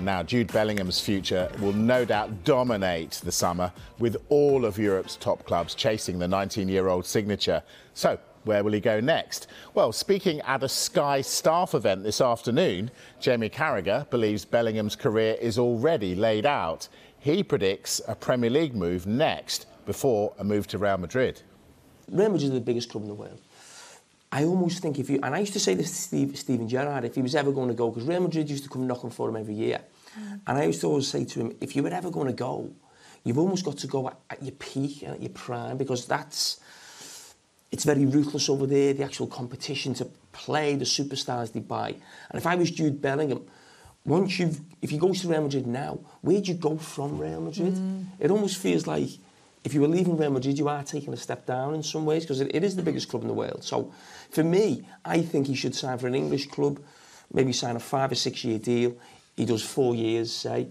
Now, Jude Bellingham's future will no doubt dominate the summer, with all of Europe's top clubs chasing the 19-year-old signature. So, where will he go next? Well, speaking at a Sky staff event this afternoon, Jamie Carragher believes Bellingham's career is already laid out. He predicts a Premier League move next, before a move to Real Madrid. Real Madrid is the biggest club in the world. I almost think if you... And I used to say this to Steven Gerrard, if he was ever going to go, because Real Madrid used to come knocking for him every year. And I used to always say to him, if you were ever going to go, you've almost got to go at your peak and at your prime, because it's very ruthless over there, the actual competition to play, the superstars they buy. And if I was Jude Bellingham, if you go to Real Madrid now, where'd you go from Real Madrid? It almost feels like if you were leaving Real Madrid, you are taking a step down in some ways, because it is the biggest club in the world. So for me, I think he should sign for an English club, maybe sign a 5 or 6 year deal. He does 4 years, say,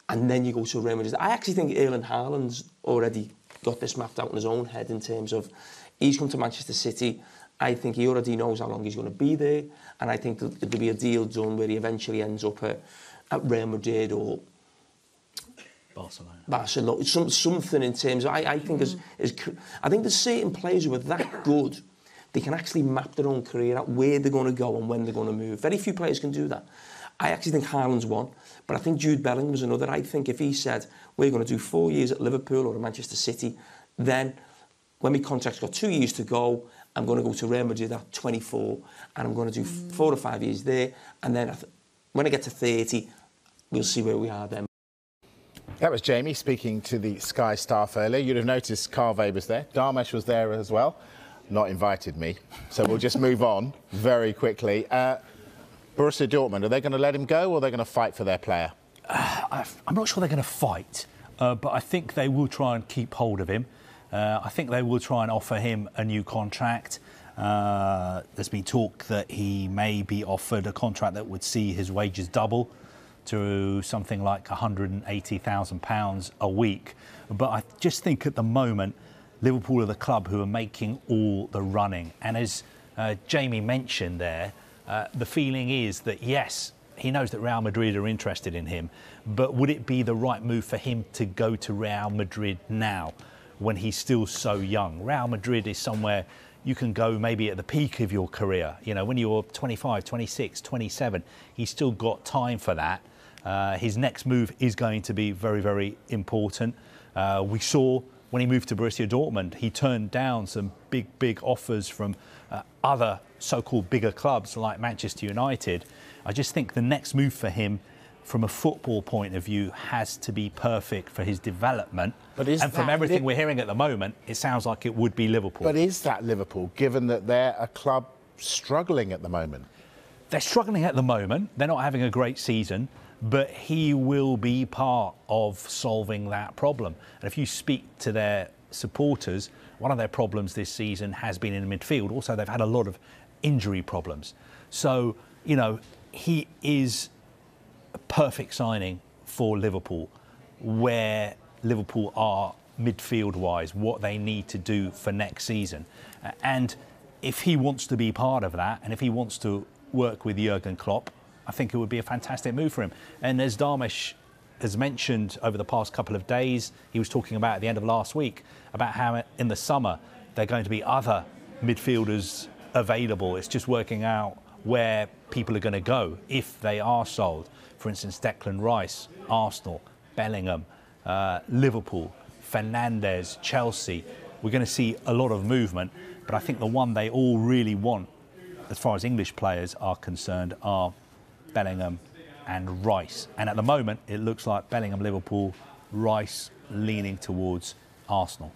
and then you go to Real Madrid. I actually think Erling Haaland's already got this mapped out in his own head in terms of he's come to Manchester City. I think he already knows how long he's going to be there, and I think there'll be a deal done where he eventually ends up at Real Madrid or Barcelona. Something in terms of, I think I think there's certain players who are that good, they can actually map their own career out, where they're going to go and when they're going to move. Very few players can do that. I actually think Haaland's one, but I think Jude Bellingham was another. I think if he said, we're going to do 4 years at Liverpool or at Manchester City, then when my contract's got 2 years to go, I'm going to go to Real Madrid at 24, and I'm going to do 4 or 5 years there, and then when I get to 30, we'll see where we are then. That was Jamie speaking to the Sky staff earlier. You'd have noticed Carragher was there. Darmesh was there as well. Not invited me. So we'll just move on very quickly. Borussia Dortmund, are they going to let him go, or are they going to fight for their player? I'm not sure they're going to fight, but I think they will try and keep hold of him. I think they will try and offer him a new contract. There's been talk that he may be offered a contract that would see his wages double to something like £180,000 a week. But I just think at the moment, Liverpool are the club who are making all the running. And as Jamie mentioned there, the feeling is that, yes, he knows that Real Madrid are interested in him, but would it be the right move for him to go to Real Madrid now, when he's still so young? Real Madrid is somewhere you can go maybe at the peak of your career. You know, when you're 25, 26, 27, he's still got time for that. His next move is going to be very, very important. We saw when he moved to Borussia Dortmund, he turned down some big offers from other so-called bigger clubs like Manchester United. I just think the next move for him, from a football point of view, has to be perfect for his development. And from everything we're hearing at the moment, it sounds like it would be Liverpool. But is that Liverpool, given that they're a club struggling at the moment? They're struggling at the moment. They're not having a great season, but he will be part of solving that problem. And if you speak to their supporters, one of their problems this season has been in midfield. Also, they've had a lot of injury problems. So, you know, he is a perfect signing for Liverpool, where Liverpool are midfield-wise, what they need to do for next season. And if he wants to be part of that, and if he wants to work with Jurgen Klopp, I think it would be a fantastic move for him. And as Darmesh has mentioned over the past couple of days, he was talking about at the end of last week, about how in the summer there are going to be other midfielders available. It's just working out where people are going to go if they are sold. For instance, Declan Rice, Arsenal, Bellingham, Liverpool, Fernandes, Chelsea. We're going to see a lot of movement, but I think the one they all really want, as far as English players are concerned, are Bellingham and Rice. And at the moment, it looks like Bellingham, Liverpool, Rice leaning towards Arsenal.